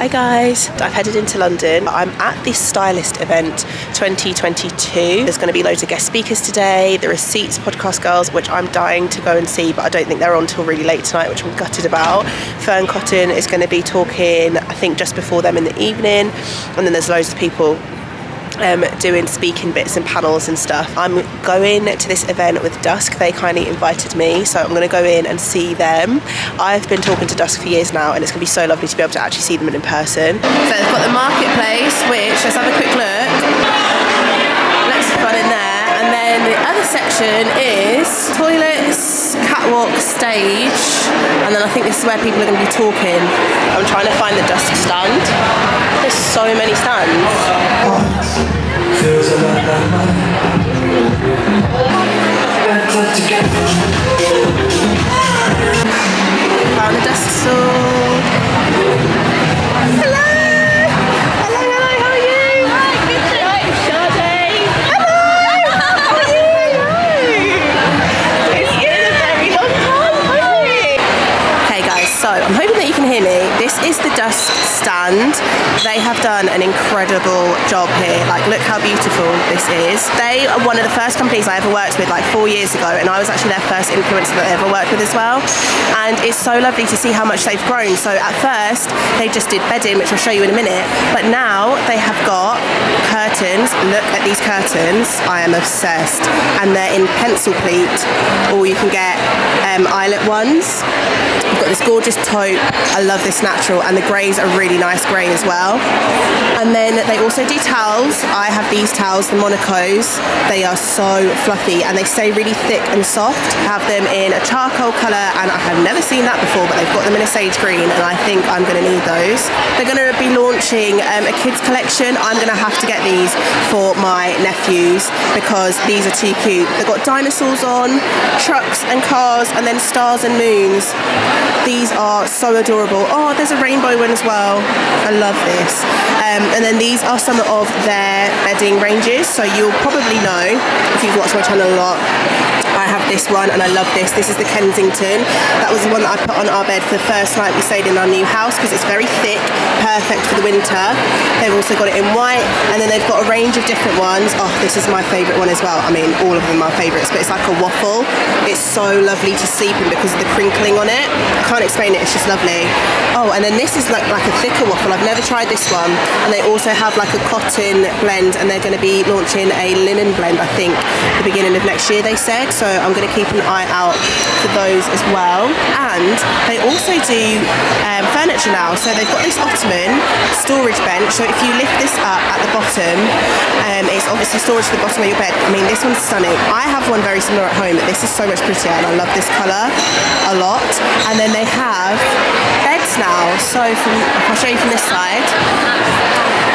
Hi guys, I've headed into London. I'm at the Stylist event 2022. There's going to be loads of guest speakers today. There are Seats podcast girls, which I'm dying to go and see, but I don't think they're on till really late tonight, which I'm gutted about. Fern Cotton is going to be talking, I think, just before them in the evening. And then there's loads of people doing speaking bits and panels and stuff. I'm going to this event with Dusk. They kindly invited me, so I'm going to go in and see them. I've been talking to Dusk for years now, and it's going to be so lovely to be able to actually see them in person. So they've got the marketplace, which, let's have a quick look. Lots of fun in there. And then the other section is toilets, catwalk, stage, and then I think this is where people are going to be talking. I'm trying to find the Dusk stand. There's so many stands. Feels a lot like mine. Found the Dusk store. Hello! Hello, hello, how are you? Hi, good night, Sade. Hello! How are you? It's been a very long time, hasn't it? Okay guys, so I'm hoping that you can hear me. This is the Dusk stand. They have done an incredible job here. Like, look how beautiful this is. They are one of the first companies I ever worked with, like 4 years ago, and I was actually their first influencer that I ever worked with as well. And it's so lovely to see how much they've grown. So at first, they just did bedding, which I'll show you in a minute, but now they have got curtains. Look at these curtains. I am obsessed. And they're in pencil pleat, or you can get eyelet ones. We've got this gorgeous taupe. I love this natural, and the greys are really nice grey as well. And then they also do towels. I have these towels, the Monacos. They are so fluffy and they stay really thick and soft. I have them in a charcoal colour, and I have never seen that before, but they've got them in a sage green, and I think I'm going to need those. They're going to be launching a kids collection. I'm going to have to get these for my nephews because these are too cute. They've got dinosaurs on, trucks and cars, and then stars and moons. These are so adorable. Oh, there's a rainbow one as well. I love this. And then these are some of their bedding ranges. So you'll probably know, if you've watched my channel a lot, I have this one and I love this. This is the Kensington. That was the one that I put on our bed for the first night we stayed in our new house because it's very thick, perfect for the winter. They've also got it in white, and then they've got a range of different ones. Oh, this is my favourite one as well. I mean, all of them are favourites, but it's like a waffle. It's so lovely to sleep in because of the crinkling on it. I can't explain it, it's just lovely. Oh, and then this is like a thicker waffle. I've never tried this one. And they also have like a cotton blend, and they're going to be launching a linen blend, I think, at the beginning of next year, they said. So I'm going to keep an eye out for those as well. And they also do furniture now. So they've got this ottoman storage bench. So if you lift this up at the bottom, it's obviously storage to the bottom of your bed. I mean, this one's stunning. I have one very similar at home, but this is so much prettier, and I love this colour a lot. And then they have beds now. So I'll show you from this side.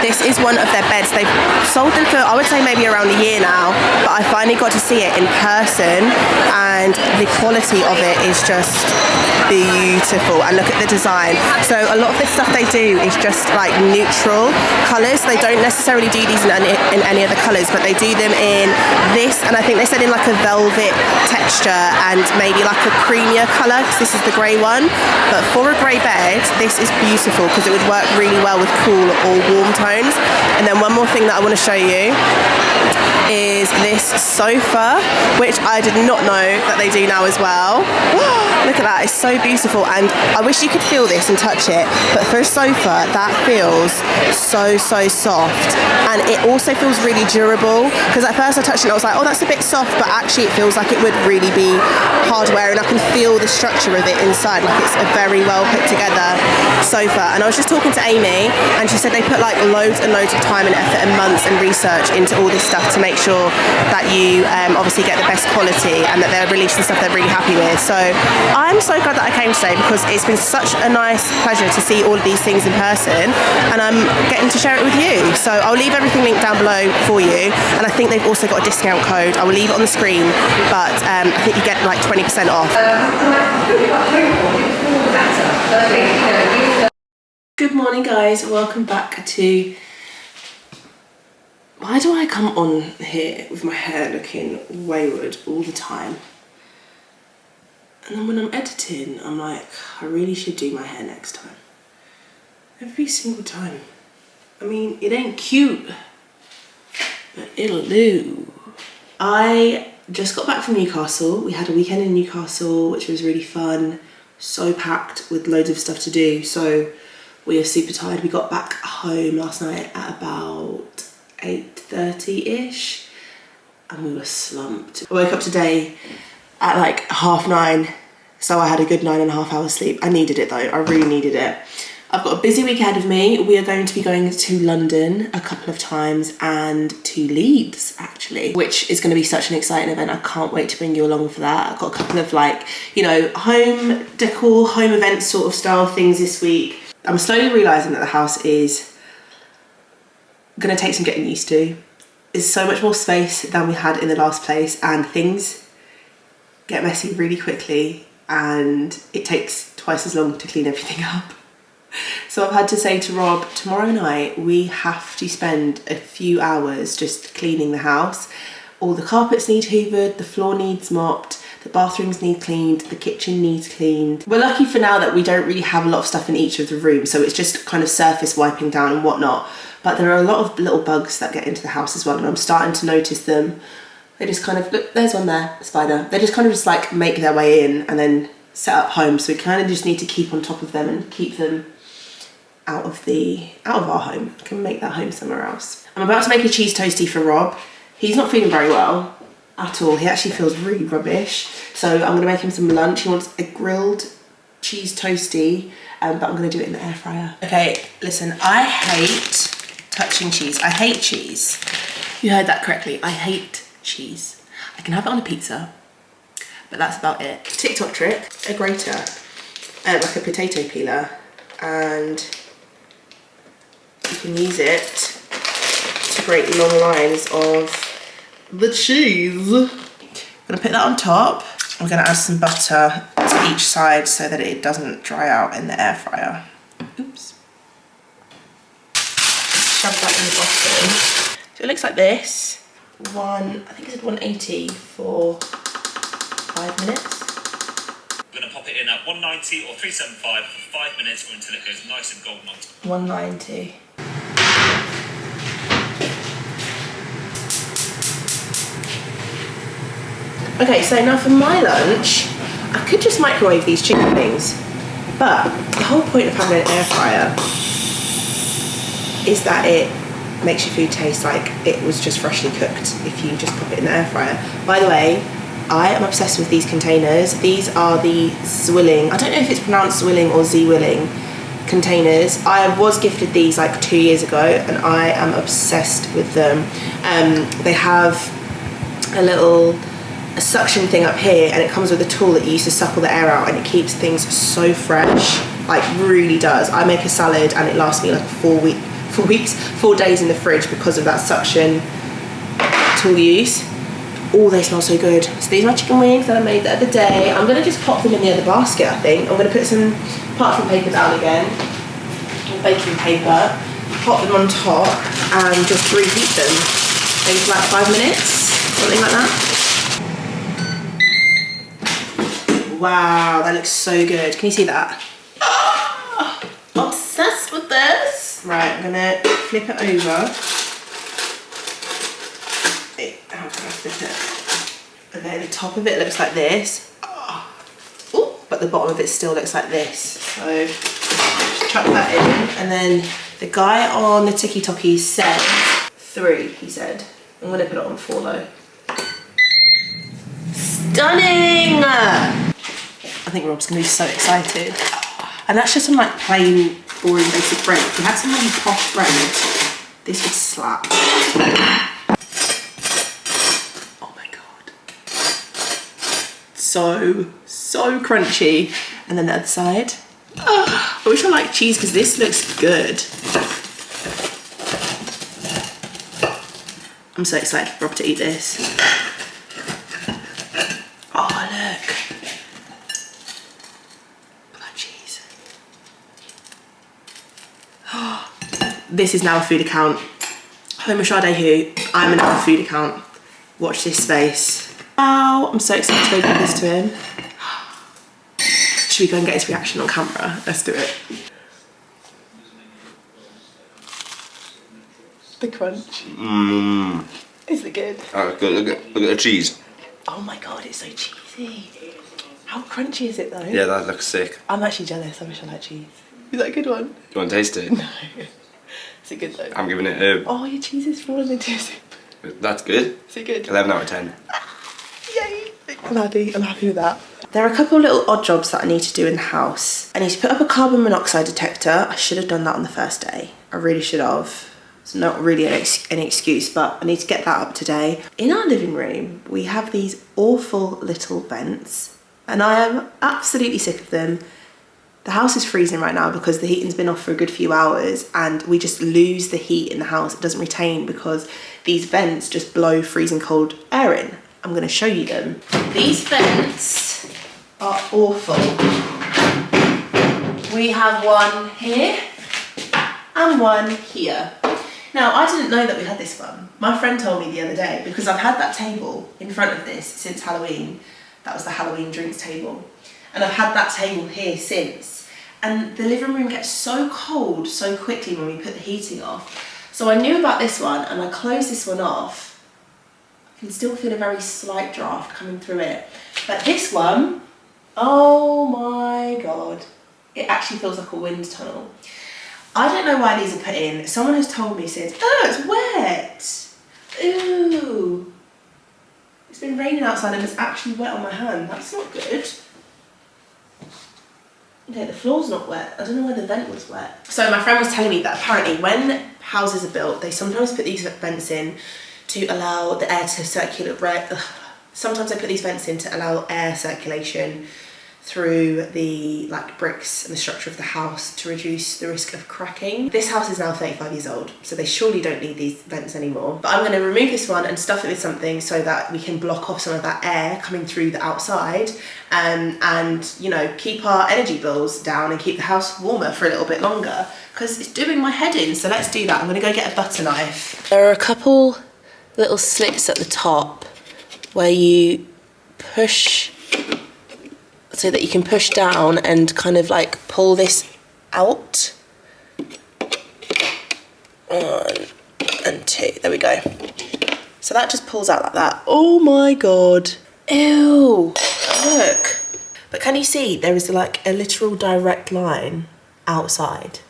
This is one of their beds. They've sold them for, I would say, maybe around a year now, but I finally got to see it in person, and the quality of it is just beautiful. And look at the design. So a lot of the stuff they do is just like neutral colours. They don't necessarily do these in any other colours, but they do them in this, and I think they said in like a velvet texture and maybe like a creamier colour, because this is the grey one. But for a grey bed, this is beautiful because it would work really well with cool or warm tones. And then one more thing that I want to show you is this sofa, which I did not know that they do now as well. Look at that, it's so beautiful, and I wish you could feel this and touch it, but for a sofa that feels so soft, and it also feels really durable, because at first I touched it and I was like, oh, that's a bit soft, but actually it feels like it would really be hardware, and I can feel the structure of it inside, like it's a very well put together sofa. And I was just talking to Amy, and she said they put like loads and loads of time and effort and months and research into all this stuff to make sure that you obviously get the best quality, and that they're releasing stuff they're really happy with. So I'm so glad that I came today, because it's been such a nice pleasure to see all of these things in person, and I'm getting to share it with you. So I'll leave everything linked down below for you, and I think they've also got a discount code. I will leave it on the screen, but I think you get like 20% off. Good morning guys, welcome back to... Why do I come on here with my hair looking wayward all the time? And then when I'm editing, I'm like, I really should do my hair next time. Every single time. I mean, it ain't cute, but it'll do. I just got back from Newcastle. We had a weekend in Newcastle, which was really fun. So packed with loads of stuff to do. So we are super tired. We got back home last night at about 8:30-ish and we were slumped. I woke up today at like 9:30, so I had a good 9.5 hours sleep. I needed it though, I really needed it. I've got a busy week ahead of me. We are going to be going to London a couple of times and to Leeds actually, which is going to be such an exciting event. I can't wait to bring you along for that. I've got a couple of like, you know, home decor, home event sort of style things this week. I'm slowly realising that the house is going to take some getting used to. There's so much more space than we had in the last place and things get messy really quickly and it takes twice as long to clean everything up. So I've had to say to Rob, tomorrow night we have to spend a few hours just cleaning the house. All the carpets need hoovered, the floor needs mopped, the bathrooms need cleaned, the kitchen needs cleaned. We're lucky for now that we don't really have a lot of stuff in each of the rooms, so it's just kind of surface wiping down and whatnot. But there are a lot of little bugs that get into the house as well, and I'm starting to notice them. They just kind of, look, there's one there, a spider. They just kind of just like make their way in and then set up home. So we kind of just need to keep on top of them and keep them out of our home. I can make that home somewhere else. I'm about to make a cheese toastie for Rob. He's not feeling very well at all. He actually feels really rubbish. So I'm gonna make him some lunch. He wants a grilled cheese toastie, but I'm gonna do it in the air fryer. Okay, listen, I hate touching cheese. I hate cheese. You heard that correctly. I hate cheese. I can have it on a pizza, but that's about it. TikTok trick, a grater, like a potato peeler, and you can use it to grate long lines of the cheese. I'm gonna put that on top. I'm gonna add some butter to each side so that it doesn't dry out in the air fryer. Oops. Shove that in the bottom. So it looks like this. I think it's 180 for 5 minutes. We're going to pop it in at 190 or 375 for 5 minutes or until it goes nice and golden. 190. Okay, so now for my lunch, I could just microwave these chicken wings, but the whole point of having an air fryer is that it makes your food taste like it was just freshly cooked if you just pop it in the air fryer. By the way, I am obsessed with these containers. These are the Zwilling, I don't know if it's pronounced Zwilling or Z-Willing containers. I was gifted these like 2 years ago and I am obsessed with them. They have a suction thing up here and it comes with a tool that you use to suckle the air out and it keeps things so fresh, like really does. I make a salad and it lasts me like 4 days in the fridge because of that suction tool use. Oh, they smell so good. So these are my chicken wings that I made the other day. I'm gonna just pop them in the other basket, I think. I'm gonna put some parchment paper down again, baking paper, pop them on top and just reheat them. Maybe for like 5 minutes, something like that. Wow, that looks so good. Can you see that? Oh, obsessed with this. Right, I'm gonna flip it over. Wait, how can I flip it? Okay, the top of it looks like this. Oh, but the bottom of it still looks like this. So just chuck that in. And then the guy on the TikTok said 3, he said. I'm gonna put it on 4 though. Stunning! I think Rob's gonna be so excited. And that's just on like plain, boring, basic bread. If you had some really posh bread, this would slap. Oh my God. So crunchy. And then the other side. Oh, I wish I liked cheese because this looks good. I'm so excited for Rob to eat this. Oh, look. This is now a food account. Home of Sade who, I'm another food account. Watch this space. Wow, I'm so excited to go give this to him. Should we go and get his reaction on camera? Let's do it. The crunch. Mmm. Is it good? Look at the cheese. Oh my god, it's so cheesy. How crunchy is it though? Yeah, that looks sick. I'm actually jealous. I wish I like cheese. Is that a good one? Do you want to taste it? No. Is it good though? I'm giving it a... Oh, your cheese is falling into your soup. That's good. Is it good? 11 out of 10. Yay! I'm happy with that. There are a couple of little odd jobs that I need to do in the house. I need to put up a carbon monoxide detector. I should have done that on the first day. I really should have. It's not really any excuse, but I need to get that up today. In our living room, we have these awful little vents, and I am absolutely sick of them. The house is freezing right now because the heating's been off for a good few hours, and we just lose the heat in the house. It doesn't retain because these vents just blow freezing cold air in. I'm going to show you them. These vents are awful. We have one here and one here. Now, I didn't know that we had this one. My friend told me the other day, because I've had that table in front of this since Halloween. That was the Halloween drinks table. And I've had that table here since. And the living room gets so cold so quickly when we put the heating off. So I knew about this one, and I closed this one off. I can still feel a very slight draft coming through it. But this one, oh my God. It actually feels like a wind tunnel. I don't know why these are put in. Someone has told me, said, oh, it's wet. Ooh. It's been raining outside and it's actually wet on my hand. That's not good. Okay, the floor's not wet. I don't know where the vent was wet. So my friend was telling me that apparently when houses are built, they sometimes put these vents in to allow the air to circulate. Sometimes they put these vents in to allow air circulation through the bricks and the structure of the house to reduce the risk of cracking. This house is now 35 years old, so they surely don't need these vents anymore. But I'm going to remove this one and stuff it with something so that we can block off some of that air coming through the outside, and you know, keep our energy bills down and keep the house warmer for a little bit longer, because it's doing my head in. So let's do that. I'm going to go get a butter knife. There are a couple little slits at the top where you push so that you can push down and kind of pull this out. 1 and 2, there we go. So that just pulls out like that. Oh my God. Ew, look. But can you see there is a literal direct line outside?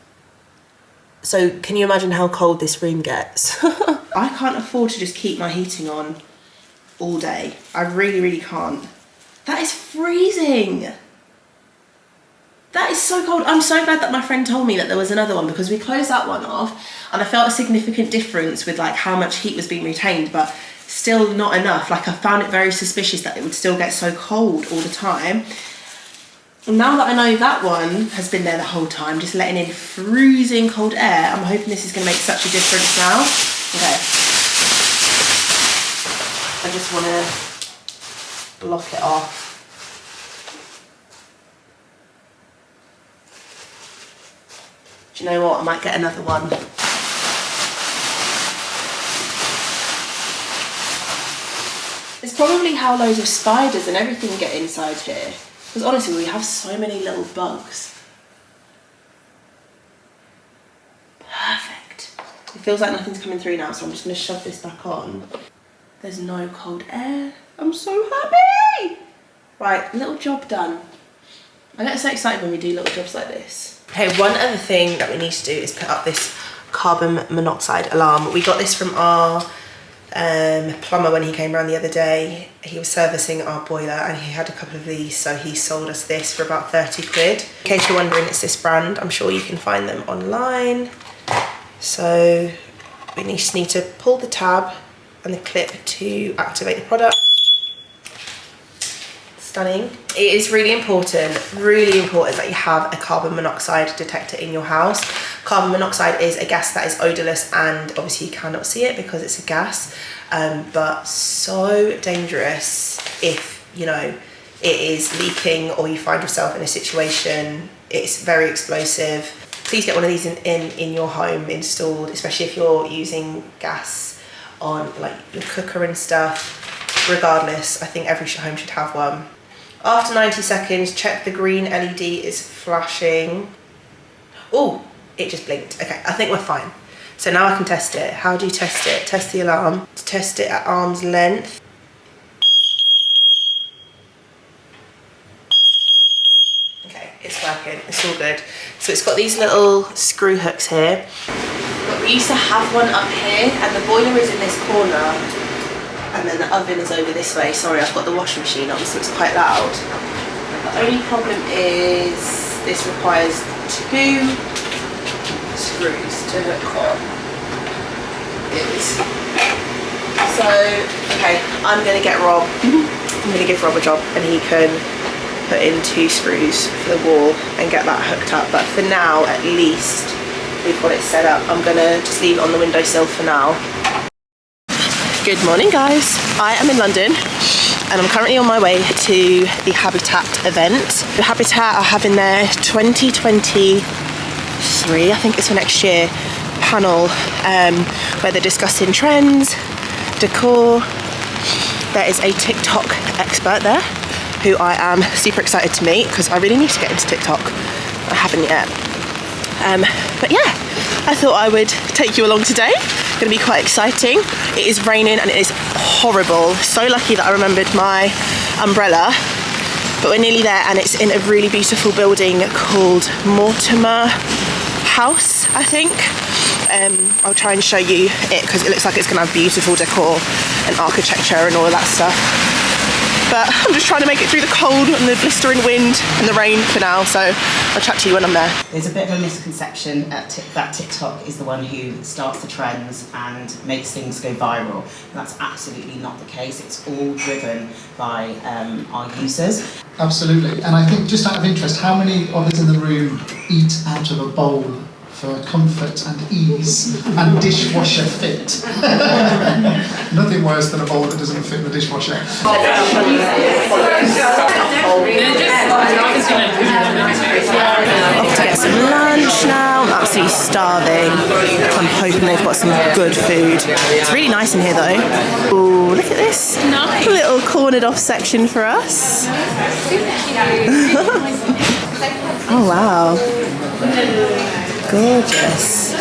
So can you imagine how cold this room gets? I can't afford to just keep my heating on all day. I really, really can't. That is freezing. That is so cold. I'm so glad that my friend told me that there was another one, because we closed that one off and I felt a significant difference with how much heat was being retained, but still not enough. I found it very suspicious that it would still get so cold all the time. And now that I know that one has been there the whole time, just letting in freezing cold air, I'm hoping this is going to make such a difference now. Okay. I just want to block it off. Do you know what? I might get another one. It's probably how loads of spiders and everything get inside here. Because honestly, we have so many little bugs. Perfect. It feels like nothing's coming through now, so I'm just going to shove this back on. There's no cold air. I'm so happy! Right, little job done. I get so excited when we do little jobs like this. Okay, one other thing that we need to do is put up this carbon monoxide alarm. We got this from our plumber when he came around the other day. He was servicing our boiler and he had a couple of these, so he sold us this for about 30 quid. In case you're wondering, it's this brand. I'm sure you can find them online. So we just need to pull the tab and the clip to activate the product. Stunning. It is really important that you have a carbon monoxide detector in your house. Carbon monoxide is a gas that is odorless, and obviously you cannot see it because it's a gas, but so dangerous if, you know, it is leaking or you find yourself in a situation. It's very explosive. Please get one of these in your home installed, especially if you're using gas on your cooker and stuff. Regardless, I think every home should have one. After 90 seconds, check the green LED is flashing. Oh, it just blinked. Okay, I think we're fine. So now I can test it. How do you test it? Test the alarm. Test it at arm's length. Okay, it's working. It's all good. So it's got these little screw hooks here. But we used to have one up here, and the boiler is in this corner, and then the oven is over this way. Sorry, I've got the washing machine on, so it's quite loud. The only problem is this requires 2 screws to hook on. So, okay, I'm gonna get Rob. I'm gonna give Rob a job, and he can put in 2 screws for the wall and get that hooked up. But for now, at least, we've got it set up. I'm gonna just leave it on the windowsill for now. Good morning, guys. I am in London, and I'm currently on my way to the Habitat event. The Habitat are having their 2023, I think it's for next year, panel where they're discussing trends, decor. There is a TikTok expert there who I am super excited to meet because I really need to get into TikTok. I haven't yet. But yeah, I thought I would take you along today. It's going to be quite exciting. It is raining and it is horrible. So lucky that I remembered my umbrella. But we're nearly there, and it's in a really beautiful building called Mortimer House, I think. I'll try and show you it because it looks like it's going to have beautiful decor and architecture and all of that stuff. But I'm just trying to make it through the cold and the blistering wind and the rain for now, so I'll chat to you when I'm there. There's a bit of a misconception that TikTok is the one who starts the trends and makes things go viral. That's absolutely not the case. It's all driven by our users. Absolutely, and I think, just out of interest, how many of us in the room eat out of a bowl for comfort and ease and dishwasher fit? Nothing worse than a bowl that doesn't fit the dishwasher. Off to get some lunch now. I'm absolutely starving. I'm hoping they've got some good food. It's really nice in here though. Ooh, look at this Nice. little cornered off section for us. Oh wow. Gorgeous.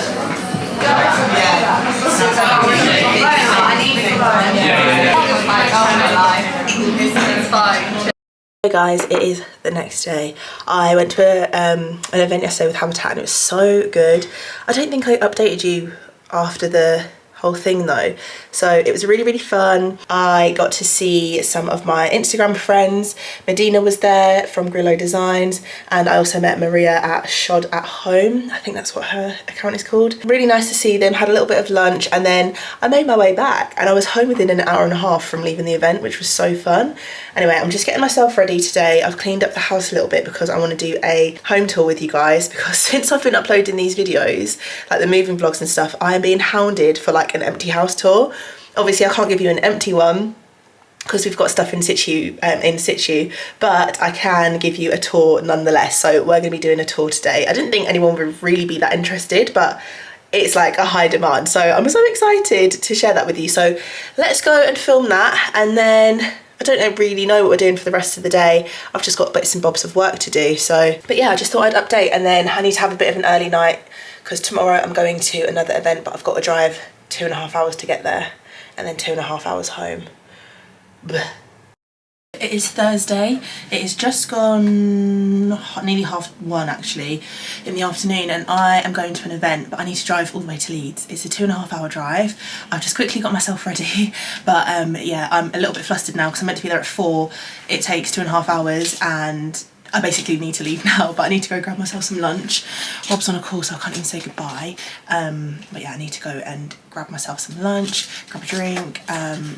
Hey guys, it is the next day. I went to an event yesterday with Habitat and it was so good. I don't think I updated you after the whole thing though, so it was really, really fun. I got to see some of my Instagram friends. Medina was there from Grillo Designs, and I also met Maria at Shod at Home, I think that's what her account is called. Really nice to see them. Had a little bit of lunch, and then I made my way back, and I was home within an hour and a half from leaving the event, which was so fun. Anyway, I'm just getting myself ready today. I've cleaned up the house a little bit because I want to do a home tour with you guys, because since I've been uploading these videos, like the moving vlogs and stuff, I am being hounded for like an empty house tour. Obviously I can't give you an empty one because we've got stuff in situ, but I can give you a tour nonetheless. So we're going to be doing a tour today. I didn't think anyone would really be that interested, but it's like a high demand, so I'm so excited to share that with you. So let's go and film that, and then I don't really know what we're doing for the rest of the day. I've just got bits and bobs of work to do. So, but yeah, I just thought I'd update, and then I need to have a bit of an early night because tomorrow I'm going to another event, but I've got to drive 2.5 hours to get there and then 2.5 hours home. Blech. It is Thursday. It is just gone nearly 1:30 actually in the afternoon, and I am going to an event, but I need to drive all the way to Leeds. It's a 2.5 hour drive. I've just quickly got myself ready, but yeah, I'm a little bit flustered now because I'm meant to be there at 4. It takes 2.5 hours, and I basically need to leave now, but I need to go grab myself some lunch. Rob's on a call, so I can't even say goodbye. But yeah, I need to go and grab myself some lunch, grab a drink,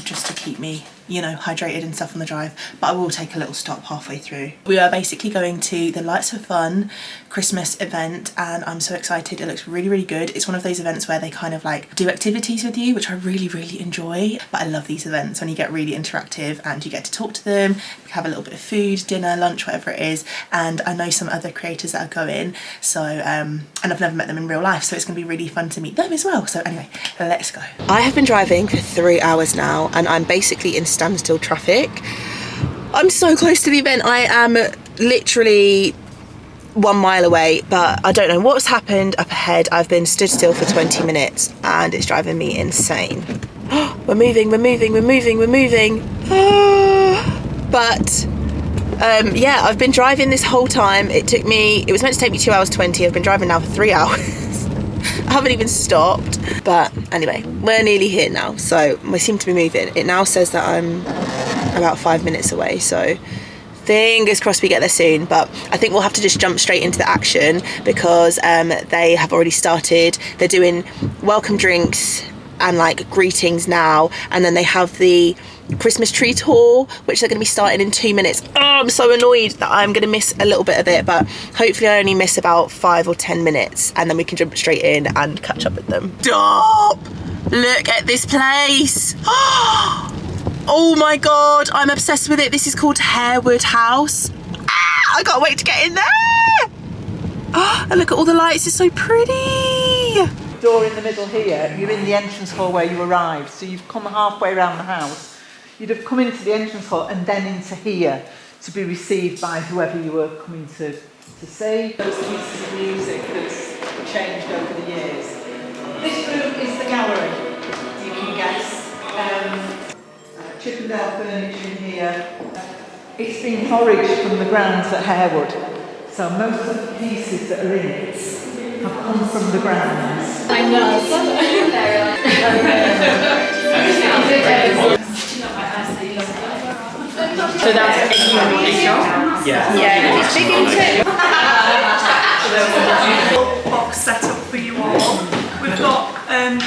just to keep me, you know, hydrated and stuff on the drive. But I will take a little stop halfway through. We are basically going to the Lights of Fun Christmas event, and I'm so excited. It looks really, really good. It's one of those events where they kind of like do activities with you, which I really, really enjoy. But I love these events when you get really interactive and you get to talk to them, have a little bit of food, dinner, lunch, whatever it is. And I know some other creators that are going, so and I've never met them in real life, so it's gonna be really fun to meet them as well. So anyway, let's go. I have been driving for 3 hours now, and I'm basically in standstill traffic. I'm so close to the event. I am literally 1 mile away, but I don't know what's happened up ahead. I've been stood still for 20 minutes and it's driving me insane. We're moving. But yeah, I've been driving this whole time. It was meant to take me 2 hours 20. I've been driving now for 3 hours. I haven't even stopped. But anyway, we're nearly here now, so we seem to be moving. It now says that I'm about 5 minutes away, so fingers crossed we get there soon. But I think we'll have to just jump straight into the action because they have already started. They're doing welcome drinks and like greetings now, and then they have the Christmas tree tour, which they're going to be starting in 2 minutes. Oh, I'm so annoyed that I'm going to miss a little bit of it, but hopefully I only miss about 5 or 10 minutes and then we can jump straight in and catch up with them. Stop! Look at this place. Oh my god, I'm obsessed with it. This is called Harewood House. I can't wait to get in there. And look at all the lights, it's so pretty. Door in the middle here, you're in the entrance hall where you arrived. So you've come halfway around the house. You'd have come into the entrance hall and then into here to be received by whoever you were coming to see. Those pieces of music that's changed over the years. This room is the gallery, you can guess. Chippendale furniture in here. It's been foraged from the grounds at Harewood. So most of the pieces that are in it have come from the grounds. I know. So that's a unique shop? Yeah, it's big into box set up for you all. We've got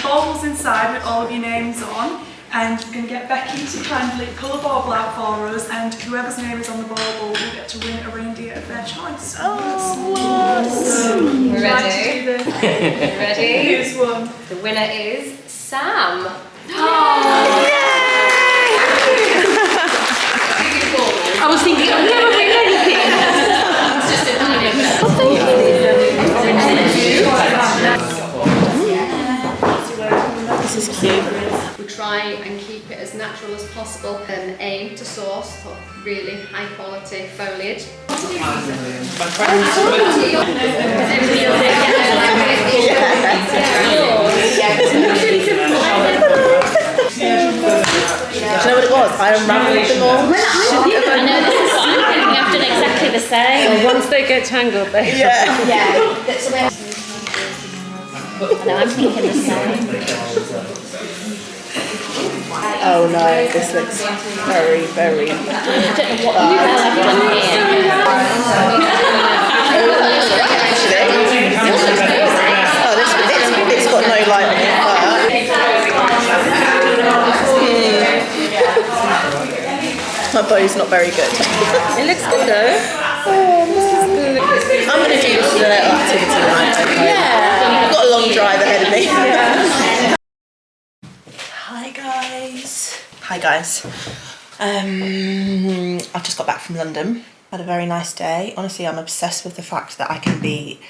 baubles inside with all of your names on, and we're going to get Becky to kindly colour bauble out for us, and whoever's name is on the bauble will get to win a reindeer of their choice. We're ready. We're Ready? Here's one. The winner is Sam. I was thinking, I've never written anything. It's just a This is cute. We try and keep it as natural as possible and aim to source really high quality foliage. Do you know what it was? I unravelled them all. I know, this is something I've done exactly the same. Well, once they get tangled, they Yeah. I know, I'm thinking the same. Oh no, this looks very, very... I don't know what the hell I've done here. Oh, it's got no light on it. My bow's not very good. It looks good though. I'm going to do this as a little activity tonight. Yeah. I've got a long drive ahead of me. Yeah. Hi guys. I've just got back from London. Had a very nice day. Honestly, I'm obsessed with the fact that I can be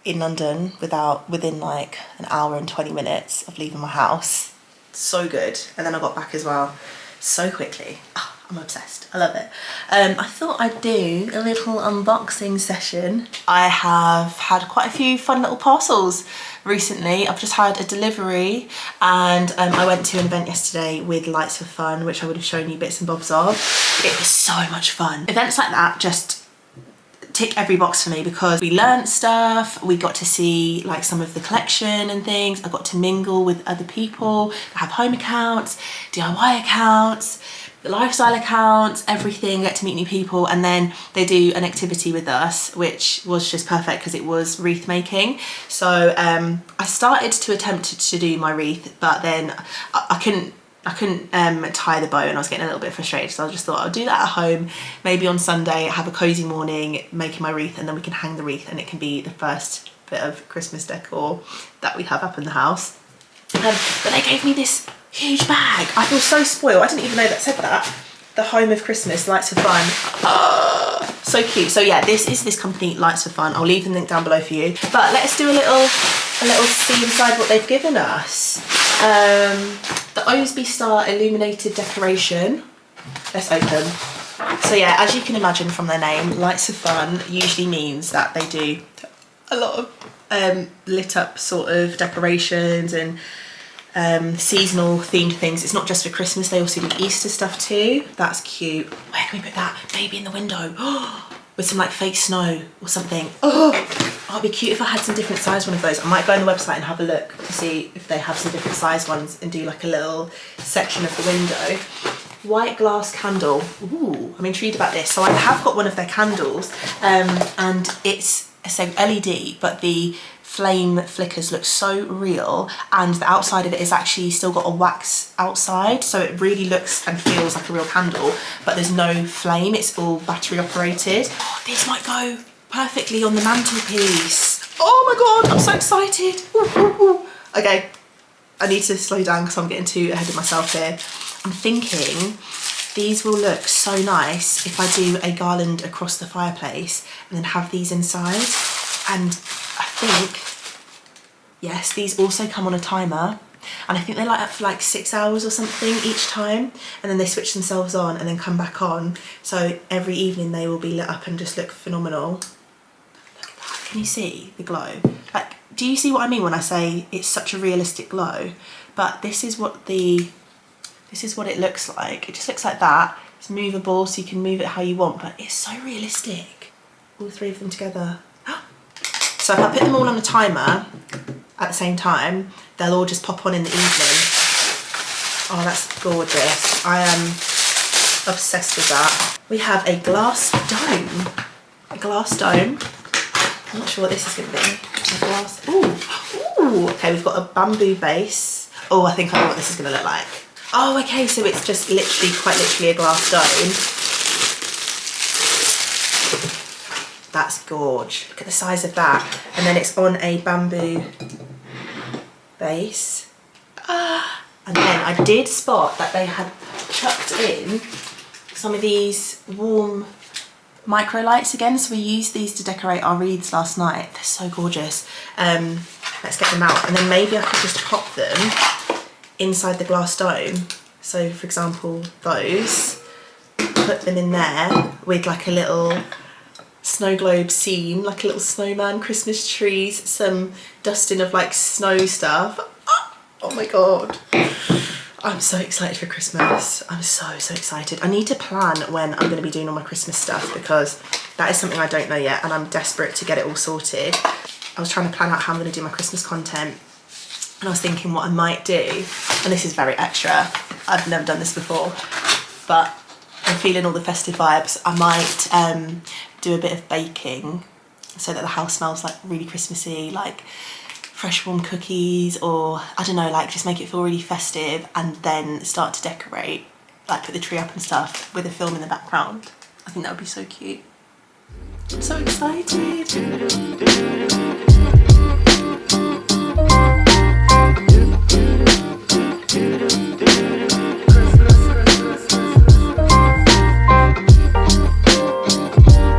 in London within like an hour and 20 minutes of leaving my house. So good. And then I got back as well so quickly. Oh, I'm obsessed. I love it. I thought I'd do a little unboxing session. I have had quite a few fun little parcels recently. I've just had a delivery, and I went to an event yesterday with Lights for Fun, which I would have shown you bits and bobs of. It was so much fun. Events like that just tick every box for me because we learnt stuff, we got to see like some of the collection and things. I got to mingle with other people that have home accounts, DIY accounts, the lifestyle accounts, everything. Get to meet new people, and then they do an activity with us, which was just perfect because it was wreath making. So I started to attempt to do my wreath, but then I couldn't tie the bow, and I was getting a little bit frustrated, so I just thought I'll do that at home, maybe on Sunday, have a cozy morning making my wreath, and then we can hang the wreath and it can be the first bit of Christmas decor that we have up in the house. But they gave me this huge bag. I feel so spoiled. I didn't even know that said that. The Home of Christmas, Lights for Fun. So cute. So yeah, this is this company, Lights for Fun. I'll leave the link down below for you. But let's do a little see inside what they've given us. The Osby Star illuminated decoration. Let's open. So yeah, as you can imagine from their name, Lights of Fun usually means that they do a lot of lit up sort of decorations and seasonal themed things. It's not just for Christmas, they also do Easter stuff too. That's cute. Where can we put that? Maybe in the window. With some like fake snow or something. Oh, it'd be cute if I had some different size one of those. I might go on the website and have a look to see if they have some different size ones and do like a little section of the window. White glass candle. Ooh, I'm intrigued about this. So I have got one of their candles and it's a LED, but the flame flickers look so real, and the outside of it is actually still got a wax outside, so it really looks and feels like a real candle, but there's no flame, it's all battery operated. Oh, this might go perfectly on the mantelpiece. Oh my god, I'm so excited. Ooh, ooh, ooh. Okay, I need to slow down because I'm getting too ahead of myself here. I'm thinking these will look so nice if I do a garland across the fireplace and then have these inside. And I think, yes, these also come on a timer, and I think they light up for like 6 hours or something each time, and then they switch themselves on and then come back on. So every evening they will be lit up and just look phenomenal. Look at that, can you see the glow? Like, do you see what I mean when I say it's such a realistic glow? But this is what it looks like. It just looks like that. It's movable, so you can move it how you want, but it's so realistic. All three of them together. So if I put them all on a timer at the same time, they'll all just pop on in the evening. Oh, that's gorgeous. I am obsessed with that. We have a glass dome. A glass dome. I'm not sure what this is going to be. A glass. Ooh. Ooh. Okay, we've got a bamboo base. Oh, I think I know what this is going to look like. Oh, okay, so it's just literally, quite literally a glass dome. That's gorge. Look at the size of that. And then it's on a bamboo base. And then I did spot that they had chucked in some of these warm micro lights again. So we used these to decorate our wreaths last night. They're so gorgeous. Let's get them out. And then maybe I could just pop them inside the glass dome. So for example, those, put them in there with like a little snow globe scene, like a little snowman, Christmas trees, some dusting of like snow stuff. Oh my god, I'm so excited for Christmas. I'm so excited. I need to plan when I'm going to be doing all my Christmas stuff, because that is something I don't know yet and I'm desperate to get it all sorted. I was trying to plan out how I'm going to do my Christmas content, and I was thinking what I might do, and this is very extra, I've never done this before, but I'm feeling all the festive vibes. I might do a bit of baking so that the house smells like really Christmassy, like fresh warm cookies, or I don't know, like just make it feel really festive, and then start to decorate, like put the tree up and stuff with a film in the background. I think that would be so cute. I'm so excited.